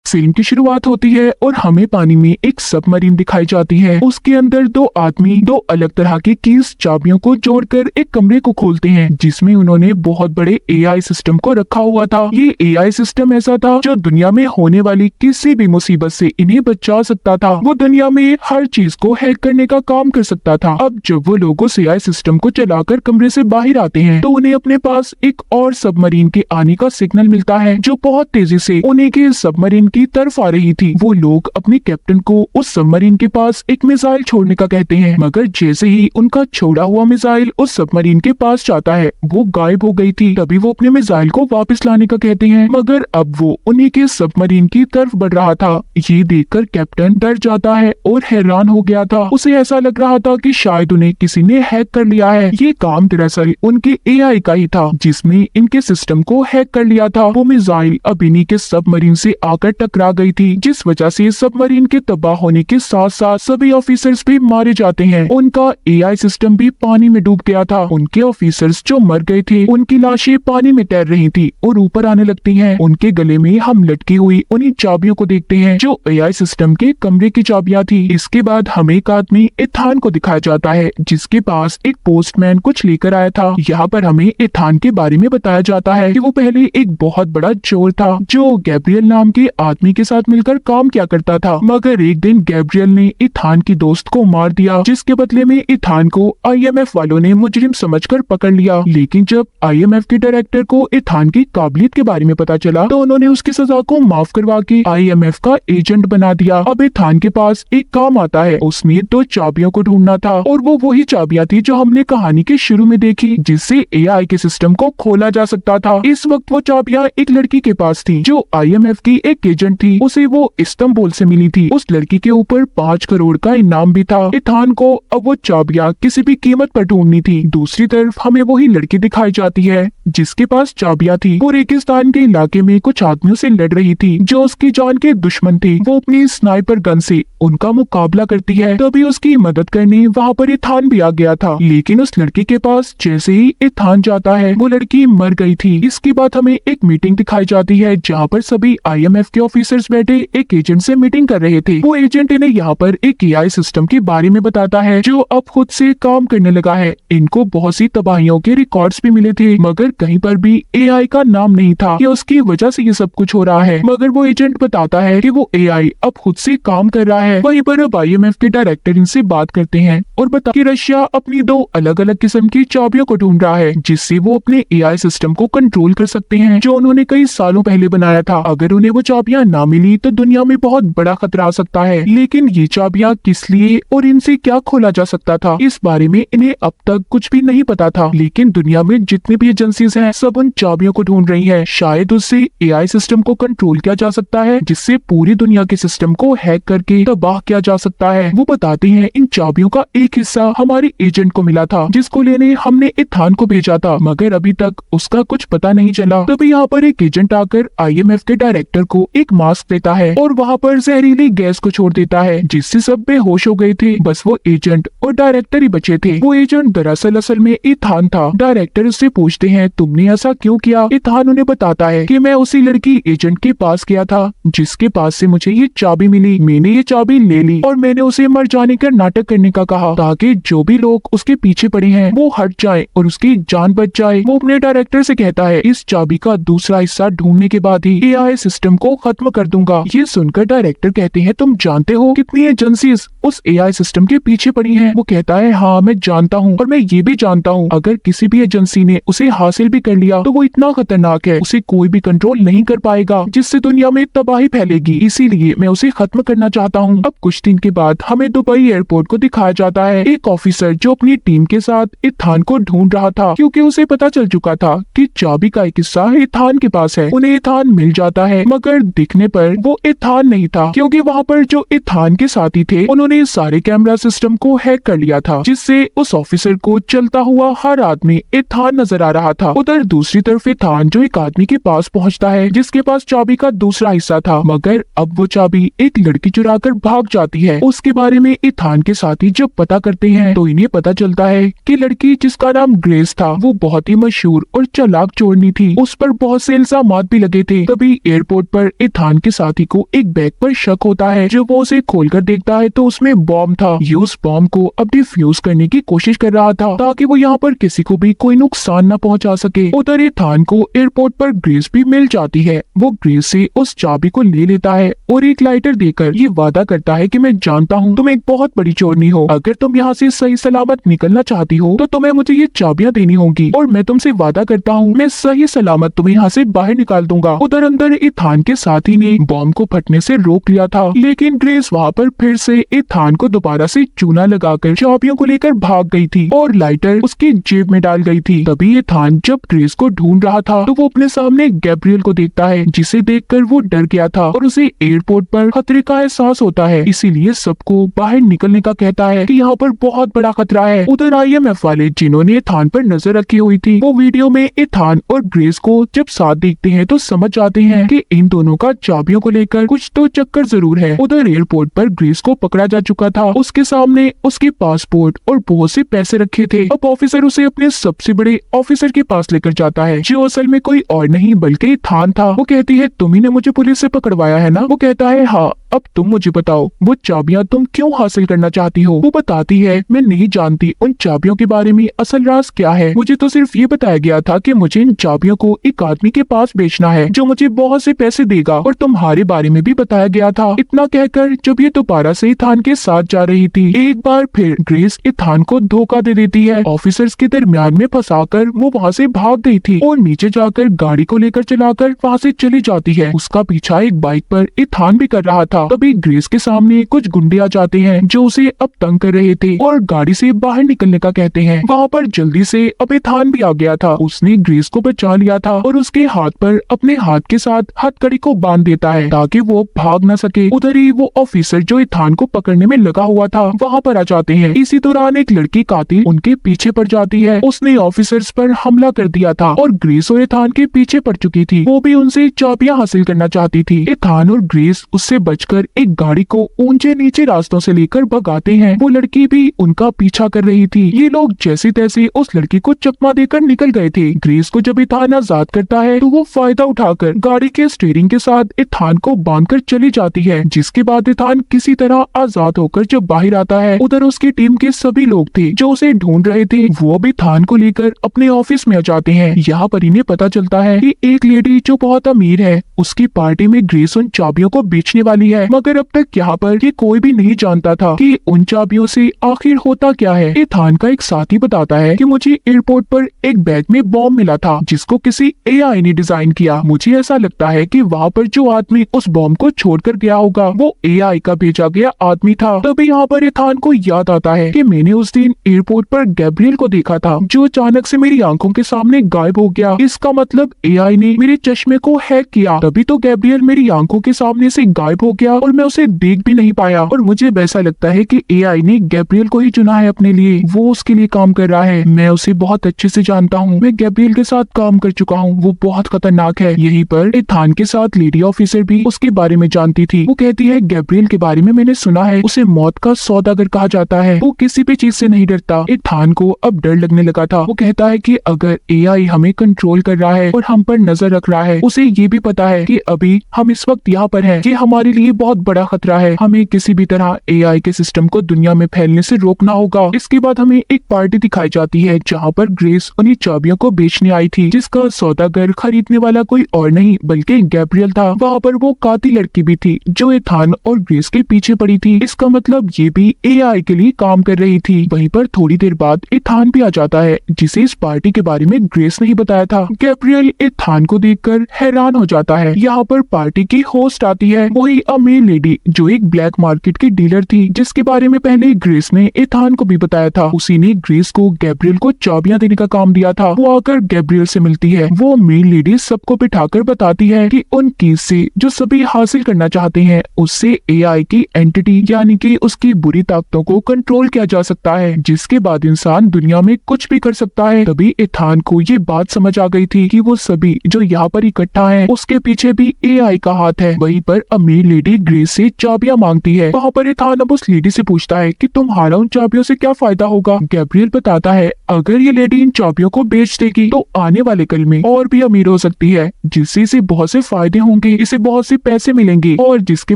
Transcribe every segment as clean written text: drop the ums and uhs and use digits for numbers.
Film की शुरुआत होती है और हमें पानी में एक सबमरीन दिखाई जाती है। उसके अंदर दो आदमी दो अलग तरह की कीज चाबियों को जोड़कर एक कमरे को खोलते हैं, जिसमें उन्होंने बहुत बड़े एआई सिस्टम को रखा हुआ था। ये एआई सिस्टम ऐसा था जो दुनिया में होने वाली किसी भी मुसीबत से इन्हें बचा सकता था। वो दुनिया में हर चीज को हैक करने का काम कर सकता था। अब जब वो लोग उस एआई सिस्टम को चलाकर कमरे से बाहर आते हैं तो उन्हें अपने पास एक और सबमरीन के आने का सिग्नल मिलता है, जो बहुत तेजी से उन्हीं के सबमरीन की तरफ आ रही थी। वो लोग अपने कैप्टन को उस सबमरीन के पास एक मिसाइल छोड़ने का कहते हैं, मगर जैसे ही उनका छोड़ा हुआ मिसाइल उस सबमरीन के पास जाता है वो गायब हो गई थी। तभी वो अपने मिसाइल को वापस लाने का कहते हैं, मगर अब वो उन्हीं के सबमरीन की तरफ बढ़ रहा था। ये देखकर कैप्टन डर जाता है और हैरान हो गया था। उसे ऐसा लग रहा था कि शायद उन्हें किसी ने हैक कर लिया है। ये काम दरअसल उनके एआई का ही था, जिसने इनके सिस्टम को हैक कर लिया था। वो मिसाइल अब इन्हीं के सबमरीन से आकर टकरा गई थी, जिस वजह से सबमरीन के तबाह होने के साथ साथ सभी ऑफिसर्स भी मारे जाते हैं। उनका एआई सिस्टम भी पानी में डूब गया था। उनके ऑफिसर्स जो मर गए थे उनकी लाशें पानी में तैर रही थी और ऊपर आने लगती हैं। उनके गले में हम लटकी हुई उन्हीं चाबियों को देखते हैं जो एआई सिस्टम के कमरे की चाबियां थी। इसके बाद हमें एक आदमी इथान को दिखाया जाता है, जिसके पास एक पोस्टमैन कुछ लेकर आया था। यहाँ पर हमें इथान के बारे में बताया जाता है कि वो पहले एक बहुत बड़ा चोर था जो गैब्रियल नाम के आदमी के साथ मिलकर काम किया करता था, मगर एक दिन गैब्रियल ने इथान की दोस्त को मार दिया, जिसके बदले में इथान को आईएमएफ वालों ने मुजरिम समझकर पकड़ लिया। लेकिन जब आईएमएफ के डायरेक्टर को इथान की काबिलियत के बारे में पता चला तो उन्होंने उसकी सजा को माफ करवा के आईएमएफ का एजेंट बना दिया। अब इथान के पास एक काम आता है, उसमें दो चाबियों को ढूंढना था और वो वही चाबियां थी जो हमने कहानी के शुरू में देखी, जिससे एआई के सिस्टम को खोला जा सकता था। इस वक्त वो चाबियां एक लड़की के पास थी जो आईएमएफ की एक एजेंट थी। उसे वो इस्तांबुल से मिली थी। उस लड़की के ऊपर 5 करोड़ का इनाम भी था। इथान को अब वो चाबियां किसी भी कीमत पर ढूंढनी थी। दूसरी तरफ हमें वही लड़की दिखाई जाती है जिसके पास चाबियां थी। वो रेगिस्तान के इलाके में कुछ आदमियों से लड़ रही थी जो उसकी जान के दुश्मन थे। वो अपनी स्नाइपर गन से उनका मुकाबला करती है। तभी उसकी मदद करने वहाँ पर इथान भी आ गया था, लेकिन उस लड़की के पास जैसे ही इथान जाता है वो लड़की मर गई थी। इसके बाद हमें एक मीटिंग दिखाई जाती है जहाँ पर सभी आईएमएफ के ऑफिसर्स बैठे एक एजेंट से मीटिंग कर रहे थे। वो एजेंट इन्हें यहाँ पर एक एआई सिस्टम के बारे में बताता है जो अब खुद से काम करने लगा है। इनको बहुत सी तबाहियों के रिकॉर्ड्स भी मिले थे, मगर कहीं पर भी एआई का नाम नहीं था कि उसकी वजह से ये सब कुछ हो रहा है। मगर वो एजेंट बताता है कि वो एआई अब खुद से काम कर रहा है। वहीं पर अब आईएमएफ के डायरेक्टर इनसे बात करते हैं और बता कि रशिया अपनी दो अलग अलग किस्म की चाबियों को ढूंढ रहा है, जिससे वो अपने एआई सिस्टम को कंट्रोल कर सकते हैं जो उन्होंने कई सालों पहले बनाया था। अगर उन्हें वो चाबियां ना मिली तो दुनिया में बहुत बड़ा खतरा आ सकता है। लेकिन ये चाबियां किस लिए और इनसे क्या खोला जा सकता था, इस बारे में इन्हें अब तक कुछ भी नहीं पता था। लेकिन दुनिया में जितनी भी एजेंसीज हैं सब उन चाबियों को ढूंढ रही है। शायद उससे एआई सिस्टम को कंट्रोल किया जा सकता है, जिससे पूरी दुनिया के सिस्टम को हैक करके तबाह किया जा सकता है। वो बताते हैं इन चाबियों का एक हिस्सा हमारे एजेंट को मिला था, जिसको लेने हमने इथान को भेजा था, मगर अभी तक उसका कुछ पता नहीं चला। तभी यहाँ पर एक एजेंट आकर आईएमएफ के डायरेक्टर को एक मास्क देता है और वहाँ पर जहरीली गैस को छोड़ देता है, जिससे सब बेहोश हो गए थे। बस वो एजेंट और डायरेक्टर ही बचे थे। वो एजेंट दरअसल असल में इथान था। डायरेक्टर उससे पूछते हैं तुमने ऐसा क्यों किया। इथान उन्हें बताता है कि मैं उसी लड़की एजेंट के पास गया था जिसके पास से मुझे ये चाबी मिली। मैंने ये चाबी ले ली और मैंने उसे मर जाने का नाटक करने का कहा ताकि जो भी लोग उसके पीछे पड़े हैं वो हट जाए और उसकी जान बच जाए। वो अपने डायरेक्टर से कहता है इस चाबी का दूसरा हिस्सा ढूंढने के बाद ही एआई सिस्टम को खत्म कर दूंगा। ये सुनकर डायरेक्टर कहते हैं तुम जानते हो कितनी एजेंसीज उस एआई सिस्टम के पीछे पड़ी हैं। वो कहता है हाँ मैं जानता हूँ, और मैं ये भी जानता हूँ अगर किसी भी एजेंसी ने उसे हासिल भी कर लिया तो वो इतना खतरनाक है उसे कोई भी कंट्रोल नहीं कर पाएगा, जिससे दुनिया में तबाही फैलेगी। इसीलिए मैं उसे खत्म करना चाहता हूँ। अब कुछ दिन के बाद हमें दुबई एयरपोर्ट को दिखाया जाता है। एक ऑफिसर जो अपनी टीम के साथ इथान को ढूंढ रहा था, क्योंकि उसे पता चल चुका था कि चाबी का एक हिस्सा इथान के पास है। उन्हें इथान मिल जाता है, मगर दिखने पर वो इथान नहीं था, क्योंकि वहाँ पर जो इथान के साथी थे उन्होंने सारे कैमरा सिस्टम को हैक कर लिया था, जिससे उस ऑफिसर को चलता हुआ हर आदमी इथान नजर आ रहा था। था। उधर दूसरी तरफ इथान जो एक आदमी के पास पहुंचता है जिसके पास चाबी का दूसरा हिस्सा था, मगर अब वो चाबी एक लड़की चुरा कर भाग जाती है। उसके बारे में इथान के साथी जब पता करते हैं तो इन्हें पता चलता है कि लड़की जिसका नाम ग्रेस था वो बहुत ही मशहूर और चालाक चोरनी थी। उस पर बहुत से इल्जाम भी लगे थे। तभी एयरपोर्ट पर इथान के साथी को एक बैग पर शक होता है। जब वो उसे खोलकर देखता है तो उसमें बॉम्ब था। ये उस बॉम्ब को अब डिफ्यूज करने की कोशिश कर रहा था ताकि वो यहाँ पर किसी को भी कोई नुकसान न पहुंचा सके। उधर इथान को एयरपोर्ट पर ग्रेस भी मिल जाती है। वो ग्रेस से उस चाबी को ले लेता है और एक लाइटर देकर ये वादा करता है कि मैं जानता हूँ तुम एक बहुत बड़ी चोरनी हो, अगर तुम यहाँ से सही सलामत निकलना चाहती हो तो तुम्हें मुझे ये चाबियां देनी होंगी और मैं तुमसे वादा करता हूँ मैं सही सलामत तुम्हें यहाँ से बाहर निकाल दूंगा। उधर अंदर इथान के साथी ने बॉम्ब को फटने से रोक लिया था, लेकिन ग्रेस वहाँ पर फिर से इथान को दोबारा से चूना लगाकर चाबियों को लेकर भाग गई थी और लाइटर उसकी जेब में डाल गई थी। तभी इथान जब ग्रेस को ढूंढ रहा था तो वो अपने सामने गैब्रियल को देखता है, जिसे देखकर वो डर गया था और उसे एयरपोर्ट पर खतरे का एहसास होता है। इसीलिए सबको बाहर निकलने का कहता है कि यहाँ पर बहुत बड़ा खतरा है। उधर IMF वाले जिन्होंने इथान पर नजर रखी हुई थी वो वीडियो में इथान और ग्रेस को जब साथ देखते हैं तो समझ जाते हैं कि इन दोनों का चाबियों को लेकर कुछ तो चक्कर जरूर है। उधर एयरपोर्ट पर ग्रेस को पकड़ा जा चुका था। उसके सामने उसके पासपोर्ट और बहुत से पैसे रखे थे। अब ऑफिसर उसे अपने सबसे बड़े ऑफिसर के पास लेकर जाता है, जो असल में कोई और नहीं बल्कि इथान था। वो कहती है तुम ही ने मुझे पुलिस से पकड़वाया है ना? वो कहता है हाँ, अब तुम मुझे बताओ वो चाबियां तुम क्यों हासिल करना चाहती हो? वो बताती है मैं नहीं जानती उन चाबियों के बारे में असल राज क्या है। मुझे तो सिर्फ ये बताया गया था कि मुझे इन चाबियों को एक आदमी के पास बेचना है जो मुझे बहुत से पैसे देगा, और तुम्हारे बारे में भी बताया गया था। इतना कहकर जब ये दोबारा से इथान के साथ जा रही थी, एक बार फिर ग्रेस इथान को धोखा दे देती है। ऑफिसर्स के दरमियान में फंसाकर वो वहाँ से भाग गई थी और नीचे जाकर गाड़ी को लेकर चलाकर वहाँ से चली जाती है। उसका पीछा एक बाइक पर इथान भी कर रहा था। तभी ग्रेस के सामने कुछ गुंडे आ जाते हैं जो उसे अब तंग कर रहे थे और गाड़ी से बाहर निकलने का कहते हैं। वहाँ पर जल्दी से अब इथान भी आ गया था। उसने ग्रेस को बचा लिया था और उसके हाथ पर अपने हाथ के साथ हथकड़ी को बांध देता है ताकि वो भाग न सके। उधर ही वो ऑफिसर जो इथान को पकड़ने में लगा हुआ था वहाँ पर आ जाते हैं। इसी दौरान एक लड़की कातिल उनके पीछे पड़ जाती है। उसने ऑफिसर्स पर हमला कर दिया था और ग्रेस और इथान के पीछे पड़ चुकी थी। वो भी उनसे चाबियां हासिल करना चाहती थी। इथान और ग्रेस उससे बचकर एक गाड़ी को ऊंचे नीचे रास्तों से लेकर भगाते हैं। वो लड़की भी उनका पीछा कर रही थी। ये लोग जैसे तैसे उस लड़की को चकमा देकर निकल गए थे। ग्रेस को जब इथान आजाद करता है तो वो फायदा उठाकर गाड़ी के स्टीयरिंग के साथ इथान को बांधकर चली जाती है, जिसके बाद इथान किसी तरह आजाद होकर जब बाहर आता है उधर उसकी टीम के सभी लोग थे जो उसे ढूंढ रहे थे, वो भी इथान को लेकर अपने ऑफिस में आ जाते हैं। यहाँ पर इन्हें पता चलता है कि एक लेडी जो बहुत अमीर है उसकी पार्टी में ग्रेस उन चाबियों को बेचने वाली है, मगर अब तक यहाँ पर ये कोई भी नहीं जानता था कि उन चाबियों से आखिर होता क्या है। इथान का एक साथी बताता है कि मुझे एयरपोर्ट पर एक बैग में बॉम्ब मिला था जिसको किसी AI ने डिजाइन किया। मुझे ऐसा लगता है कि वहाँ पर जो आदमी उस बॉम्ब को छोड़कर गया होगा वो AI का भेजा गया आदमी था। तभी यहाँ पर इथान को याद आता है कि मैंने उस दिन एयरपोर्ट पर गैब्रियल को देखा था जो अचानक से मेरी आंखों के सामने गायब हो गया। इसका मतलब AI ने मेरे चश्मे को हैक किया, तभी तो गैब्रियल मेरी आंखों के सामने से गायब हो गया और मैं उसे देख भी नहीं पाया। और मुझे वैसा लगता है कि AI ने गैब्रियल को ही चुना है अपने लिए, वो उसके लिए काम कर रहा है। मैं उसे बहुत अच्छे से जानता हूँ, मैं गैब्रियल के साथ काम कर चुका हूँ, वो बहुत खतरनाक है। यहीं पर इथान के साथ लेडी ऑफिसर भी उसके बारे में जानती थी। वो कहती है गैब्रियल के बारे में मैंने सुना है, उसे मौत का सौदागर कहा जाता है, वो किसी भी चीज से नहीं डरता। इथान को अब डर लगने लगा था। वो कहता है कि अगर AI हमें कंट्रोल कर रहा है और हम पर नजर रख रहा है, उसे ये भी पता है कि अभी हम इस वक्त यहाँ पर हैं, ये हमारे लिए बहुत बड़ा खतरा है। हमें किसी भी तरह AI के सिस्टम को दुनिया में फैलने से रोकना होगा। इसके बाद हमें एक पार्टी दिखाई जाती है जहाँ पर ग्रेस उन्हीं चाबियों को बेचने आई थी, जिसका सौदागर खरीदने वाला कोई और नहीं बल्कि गैब्रियल था। वहाँ पर वो कातिल लड़की भी थी जो इथान और ग्रेस के पीछे पड़ी थी। इसका मतलब ये भी AI के लिए काम कर रही थी। वहीं पर थोड़ी देर बाद इथान भी आ जाता है जिसे इस पार्टी के बारे में ग्रेस नहीं बताया था। गैब्रियल इथान को देखकर हैरान हो जाता है। यहाँ पर पार्टी की होस्ट आती है, वही अमीर लेडी जो एक ब्लैक मार्केट की डीलर थी, जिसके बारे में पहले ग्रेस ने एथान को भी बताया था। उसी ने ग्रेस को गैब्रियल को चाबियां देने का काम दिया था। वो आकर गैब्रियल से मिलती है। वो अमीर लेडी सबको बिठाकर बताती है कि उन कीज से जो सभी हासिल करना चाहते हैं उससे एआई की एंटिटी यानी कि उसकी बुरी ताकतों को कंट्रोल किया जा सकता है, जिसके बाद इंसान दुनिया में कुछ भी कर सकता है। तभी एथान को ये बात समझ आ गई थी कि वो सभी जो यहाँ पर इकट्ठा है उसके पीछे भी एआई का हाथ है। वहीं पर अमीर लेडी ग्रेस से चाबियां मांगती है। वहाँ पर एथान अब उस लेडी से पूछता है कि तुम्हारा उन चाबियों से क्या फायदा होगा। गैब्रियल बताता है अगर ये लेडी इन चाबियों को बेच देगी तो आने वाले कल में और भी अमीर हो सकती है, जिससे इसे बहुत से फायदे होंगे, इसे बहुत से पैसे मिलेंगे और जिसके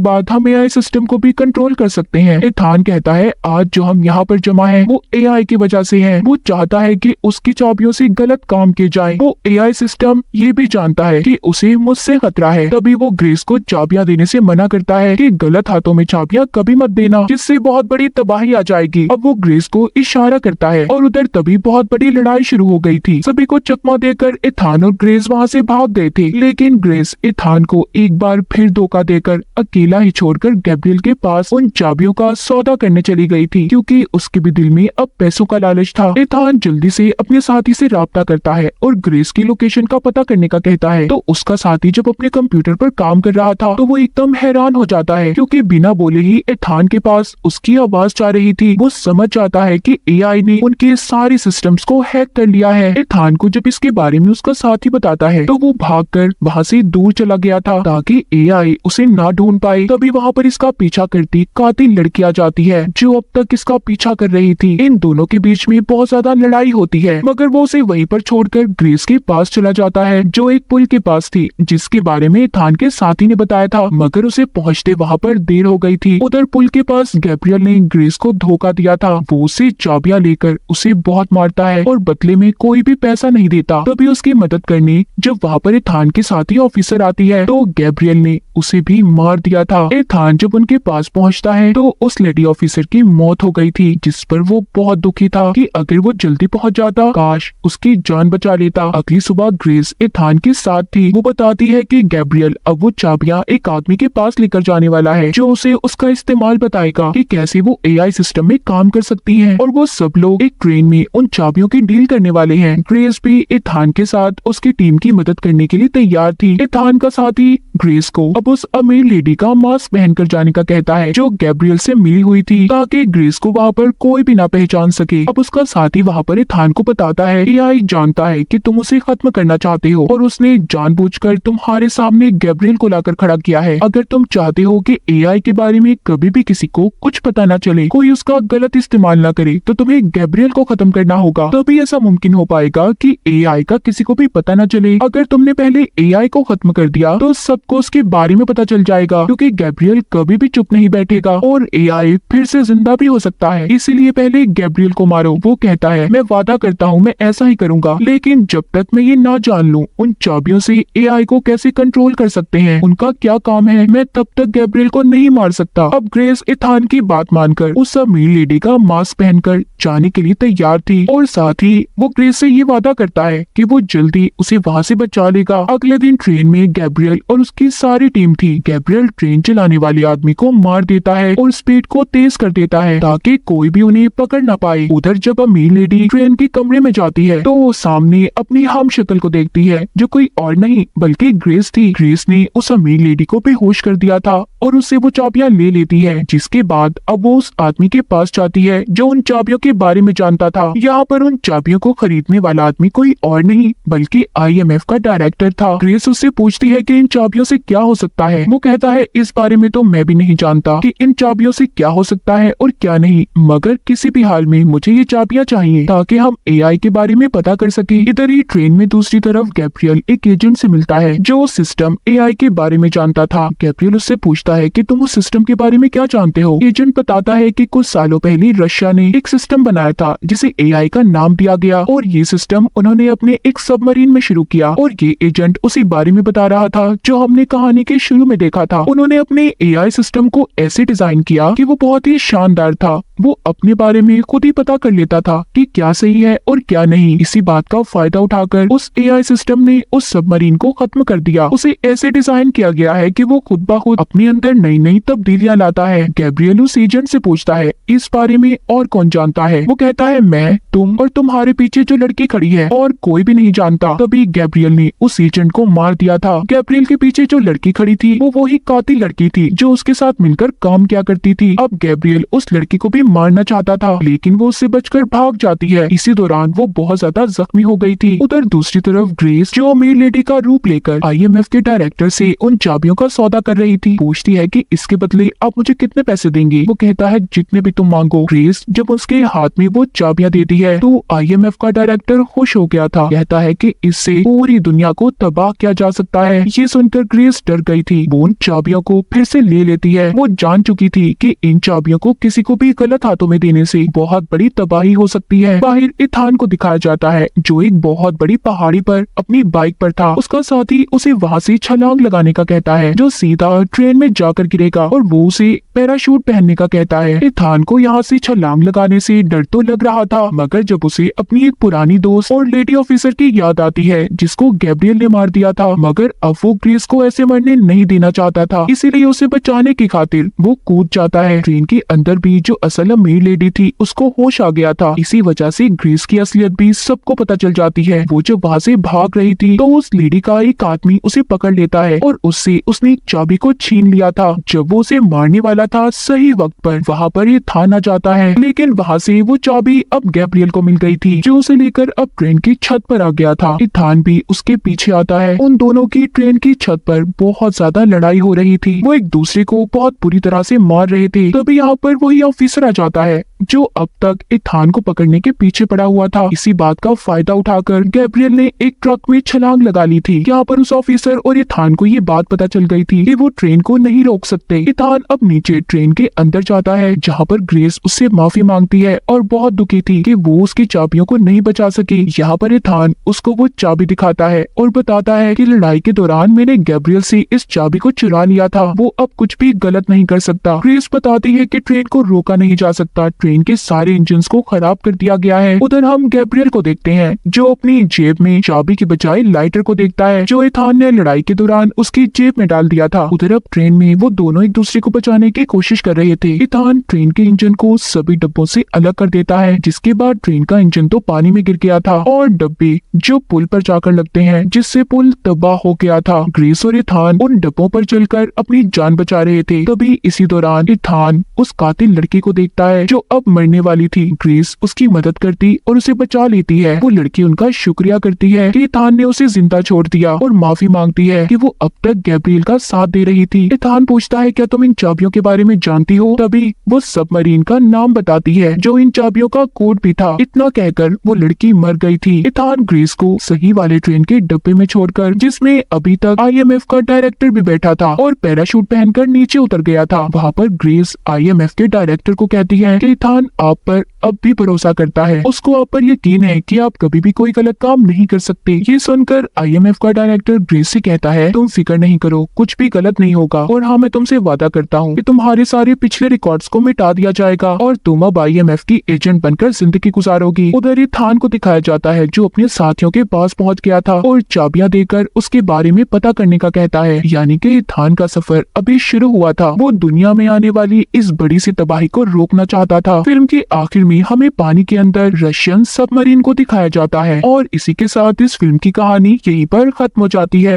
बाद हम एआई सिस्टम को भी कंट्रोल कर सकते हैं। एथान कहता है आज जो हम यहाँ पर जमा है वो एआई की वजह से है। वो चाहता है कि उसकी चाबियों से गलत काम किए जाए। वो एआई सिस्टम ये भी जानता है कि उसे मुझसे खतरा है। तभी वो ग्रेस को चाबियां देने से मना करता है कि गलत हाथों में चाबियां कभी मत देना, जिससे बहुत बड़ी तबाही आ जाएगी। अब वो ग्रेस को इशारा करता है और उधर तभी बहुत बड़ी लड़ाई शुरू हो गई थी। सभी को चकमा देकर एथान और ग्रेस वहाँ से भाग गए थे, लेकिन ग्रेस एथान को एक बार फिर धोखा देकर अकेला ही छोड़कर गैब्रियल के पास उन चाबियों का सौदा करने चली गई थी, क्योंकि उसके भी दिल में अब पैसों का लालच था। एथान जल्दी से अपने साथी से राब्ता करता है और ग्रेस की लोकेशन का पता करने का कहता है। तो उसका साथी जब अपने कंप्यूटर पर काम कर रहा था तो वो एकदम हैरान हो जाता है, क्योंकि बिना बोले ही एथान के पास उसकी आवाज जा रही थी। वो समझ जाता है कि एआई ने उनके सारे सिस्टम्स को हैक कर लिया है। एथान को जब इसके बारे में उसका साथी बताता है तो वो भागकर वहाँ से दूर चला गया था ताकि एआई उसे ना ढूंढ पाए। तभी वहाँ पर इसका पीछा करती कातिल लड़की आ जाती है जो अब तक इसका पीछा कर रही थी। इन दोनों के बीच में बहुत ज्यादा लड़ाई होती है, मगर वो उसे वहीं पर छोड़कर ग्रेस के पास चला जाता है जो एक पुल के पास थी, जिसके बारे में एथान के साथी ने बताया था, मगर उसे पहुंचते वहाँ पर देर हो गई थी। उधर पुल के पास गैब्रियल ने ग्रेस को धोखा दिया था। वो उसे चाबियां लेकर उसे बहुत मारता है और बदले में कोई भी पैसा नहीं देता। तभी उसकी मदद करने जब वहाँ पर एथान के साथी ऑफिसर आती है तो गैब्रियल ने उसे भी मार दिया था। एथान जब उनके पास पहुंचता है तो उस लेडी ऑफिसर की मौत हो गई थी, जिस पर वो बहुत दुखी था कि अगर वो जल्दी पहुंच जाता काश उसकी जान बचा लेता। अगली सुबह ग्रेस एथान के साथ थी। वो बताती है कि गैब्रियल अब वो चाबियां एक आदमी के पास लेकर जाने वाला है जो उसे उसका इस्तेमाल बताएगा कि कैसे वो एआई सिस्टम में काम कर सकती है, और वो सब लोग एक ट्रेन में उन चाबियों की डील करने वाले हैं। ग्रेस भी एथान के साथ उसकी टीम की मदद करने के लिए तैयार थी। एथान का साथी ग्रेस को अब उस अमीर लेडी का मास्क पहनकर जाने का कहता है जो गैब्रियल से मिली हुई थी, ताकि ग्रेस को वहाँ पर कोई भी ना पहचान सके। अब उसका साथी वहाँ पर एथान को बताता है एआई जानता है कि तुम उसे खत्म करना चाहते हो और उसने जानबूझकर तुम्हारे सामने गैब्रियल को लाकर खड़ा किया है। अगर तुम चाहते हो कि एआई के बारे में कभी भी किसी को कुछ पता ना चले, कोई उसका गलत इस्तेमाल ना करे, तो तुम्हें गैब्रियल को खत्म करना होगा। तभी ऐसा मुमकिन हो पाएगा कि एआई का किसी को भी पता ना चले। अगर तुमने पहले एआई को खत्म कर दिया तो सबको उसके बारे में पता चल जाएगा, क्योंकि गैब्रियल कभी भी चुप नहीं बैठेगा और एआई फिर से जिंदा भी हो सकता है। इसीलिए पहले गैब्रियल को मारो। वो कहता है मैं वादा करता हूँ मैं ऐसा ही करूंगा, लेकिन जब तक मैं ये ना जान लूं उन चाबियों से एआई को कैसे कंट्रोल कर सकते हैं, उनका क्या काम है, मैं तब तक गैब्रियल को नहीं मार सकता। अब ग्रेस एथान की बात मानकर उस अमीर लेडी का मास्क पहनकर जाने के लिए तैयार थी और साथ ही वो ग्रेस से ये वादा करता है कि वो जल्दी उसे वहाँ से बचा लेगा। अगले दिन ट्रेन में गैब्रियल और उसकी सारी टीम थी। गैब्रियल ट्रेन चलाने वाले आदमी को मार देता है और स्पीड को तेज कर देता है ताकि कोई भी उन्हें पकड़ ना पाए। उधर जब अमीर लेडी ट्रेन के कमरे में जाती है तो वो सामने अपनी हम शक्ल को देखती है जो कोई और नहीं बल्कि ग्रेस थी। ग्रेस ने उस अमीर लेडी को बेहोश कर दिया था और उससे वो चाबियां ले लेती है, जिसके बाद अब वो उस आदमी के पास जाती है जो उन चाबियों के बारे में जानता था। यहाँ पर उन चाबियों को खरीदने वाला आदमी कोई और नहीं बल्कि आईएमएफ का डायरेक्टर था। ग्रेस उससे पूछती है कि इन चाबियों से क्या हो सकता है। वो कहता है इस बारे में तो मैं भी नहीं जानता कि इन चाबियों से क्या हो सकता है और क्या नहीं, मगर किसी भी हाल में मुझे ये चाबियां चाहिए ताकि हम एआई के बारे में पता कर सके। इधर ही ट्रेन में दूसरी तरफ गैब्रियल एक एजेंट से मिलता है जो सिस्टम एआई के बारे में जानता था। गैब्रियल उससे पूछता है कि तुम उस सिस्टम के बारे में क्या जानते हो। एजेंट बताता है कि कुछ सालों पहले रशिया ने एक सिस्टम बनाया था जिसे एआई का नाम दिया गया और ये सिस्टम उन्होंने अपने एक सबमरीन में शुरू किया। और ये एजेंट उसी बारे में बता रहा था जो हमने कहानी के शुरू में देखा था। उन्होंने अपने एआई सिस्टम को ऐसे डिजाइन किया कि वो बहुत ही शानदार था। वो अपने बारे में खुद ही पता कर लेता था कि क्या सही है और क्या नहीं। इसी बात का फायदा उठाकर उस एआई सिस्टम ने उस सबमरीन को खत्म कर दिया। उसे ऐसे डिजाइन किया गया है कि वो खुद ब खुद अपने अंदर नई नई तब्दीलियां लाता है। गैब्रियल उस एजेंट से पूछता है इस बारे में और कौन जानता है। वो कहता है मैं, तुम और तुम्हारे पीछे जो लड़की खड़ी है, और कोई भी नहीं जानता। तभी गैब्रियल ने उस एजेंट को मार दिया था। गैब्रियल के पीछे जो लड़की खड़ी थी वो वही कातिल लड़की थी जो उसके साथ मिलकर काम किया करती थी। अब गैब्रियल उस लड़की को भी मारना चाहता था, लेकिन वो उससे बचकर भाग जाती है। इसी दौरान वो बहुत ज्यादा जख्मी हो गई थी। उधर दूसरी तरफ ग्रेस, जो अमीर लेडी का रूप लेकर आईएमएफ के डायरेक्टर से उन चाबियों का सौदा कर रही थी, पूछती है कि इसके बदले आप मुझे कितने पैसे देंगे। वो कहता है जितने भी तुम मांगो। ग्रेस जब उसके हाथ में वो चाबियां देती है तो आईएमएफ का डायरेक्टर खुश हो गया था। कहता है कि इससे पूरी दुनिया को तबाह किया जा सकता है। ये सुनकर ग्रेस डर गई थी। वो उन चाबियों को फिर से ले लेती है। वो जान चुकी थी कि इन चाबियों को किसी को भी गलत हाथों में देने से बहुत बड़ी तबाही हो सकती है। बाहर इथान को दिखाया जाता है जो एक बहुत बड़ी पहाड़ी पर अपनी बाइक पर था। उसका साथी उसे वहाँ से छलांग लगाने का कहता है, जो सीधा ट्रेन में जाकर गिरेगा, और वो उसे पैराशूट पहनने का कहता है। इथान को यहाँ से छलांग लगाने से डर तो लग रहा था, मगर जब उसे अपनी एक पुरानी दोस्त और लेडी ऑफिसर की याद आती है जिसको गैब्रियल ने मार दिया था, मगर अब वो ग्रेस को ऐसे मरने नहीं देना चाहता था, इसीलिए उसे बचाने की खातिर वो कूद जाता है। ट्रेन के अंदर भी जो असल अमीर लेडी थी उसको होश आ गया था। इसी वजह से ग्रेस की असलियत भी सबको पता चल जाती है। वो जब वहाँ से भाग रही थी तो उस लेडी का एक आदमी उसे पकड़ लेता है और उससे उसने एक चाबी को छीन लिया था। जब वो उसे मारने वाला था, सही वक्त पर वहाँ पर ये थान आ जाता है, लेकिन वहाँ से वो चाबी अब गैब्रियल को मिल गई थी, जो उसे लेकर अब ट्रेन की छत पर आ गया था। इथान भी उसके पीछे आता है। उन दोनों की ट्रेन की छत पर बहुत ज्यादा लड़ाई हो रही थी। वो एक दूसरे को बहुत बुरी तरह से मार रहे थे। तभी यहाँ पर वही ऑफिसर आ जाता है जो अब तक इथान को पकड़ने के पीछे पड़ा हुआ था। इसी बात का फायदा उठाकर गैब्रियल ने एक ट्रक में छलांग लगा ली थी। यहाँ पर उस ऑफिसर और इथान को ये बात पता चल गई थी कि वो ट्रेन को नहीं रोक सकते। इथान अब नीचे ट्रेन के अंदर जाता है, जहाँ पर ग्रेस उससे माफी मांगती है और बहुत दुखी थी कि वो उसकी चाबियों को नहीं बचा सकी। यहाँ पर इथान उसको वो चाबी दिखाता है और बताता है कि लड़ाई के दौरान मैंने गैब्रियल से इस चाबी को चुरा लिया था। वो अब कुछ भी गलत नहीं कर सकता। ग्रेस बताती है कि ट्रेन को रोका नहीं जा सकता, ट्रेन के सारे इंजन्स को खराब कर दिया गया है। उधर हम गैब्रियल को देखते हैं जो अपनी जेब में चाबी की बजाय लाइटर को देखता है, जो इथान ने लड़ाई के दौरान उसकी जेब में डाल दिया था। उधर अब ट्रेन में वो दोनों एक दूसरे को बचाने की कोशिश कर रहे थे। इथान ट्रेन के इंजन को सभी डब्बों से अलग कर देता है, जिसके बाद ट्रेन का इंजन तो पानी में गिर गया था और डब्बे जो पुल पर जाकर लगते हैं, जिससे पुल तबाह हो गया था। ग्रेस और इथान उन डब्बों पर चलकर अपनी जान बचा रहे थे। तभी इसी दौरान इथान उस कातिल लड़की को देखता है जो अब मरने वाली थी। ग्रेस उसकी मदद करती और उसे बचा लेती है। वो लड़की उनका शुक्रिया करती है कि इथान ने उसे जिंदा छोड़ दिया और माफी मांगती है कि वो अब तक गैब्रियल का साथ दे रही थी। इथान पूछता है क्या तुम इन चाबियों के बारे में जानती हो? तभी वो सबमरीन का नाम बताती है जो इन चाबियों का कोड भी था। इतना कहकर वो लड़की मर गई थी। इथान ग्रेस को सही वाले ट्रेन के डब्बे में छोड़कर, जिसमें अभी तक आईएमएफ का डायरेक्टर भी बैठा था, और पैराशूट पहनकर नीचे उतर गया था। वहाँ पर ग्रेस आईएमएफ के डायरेक्टर को कहती है कि इथान आप पर अब भी भरोसा करता है, उसको आप पर यकीन है कि आप कभी भी कोई गलत काम नहीं कर सकते। ये सुनकर आईएमएफ का डायरेक्टर ग्रेस से कहता है तुम फिक्र नहीं करो, कुछ भी गलत नहीं होगा, और हाँ मैं तुमसे वादा करता हूँ कि तुम्हारे सारे पिछले रिकॉर्ड्स को मिटा दिया जाएगा और तुम अब आईएमएफ की एजेंट बनकर जिंदगी गुजारोगी। उधर इथान को दिखाया जाता है जो अपने साथियों के पास पहुँच गया था और चाबियां देकर उसके बारे में पता करने का कहता है। यानी कि इथान का सफर अभी शुरू हुआ था। वो दुनिया में आने वाली इस बड़ी सी तबाही को रोकना चाहता था। फिल्म के आखिर में हमें पानी के अंदर रशियन सबमरीन को दिखाया जाता है और इसी के साथ इस फिल्म की कहानी यहीं पर खत्म हो जाती है।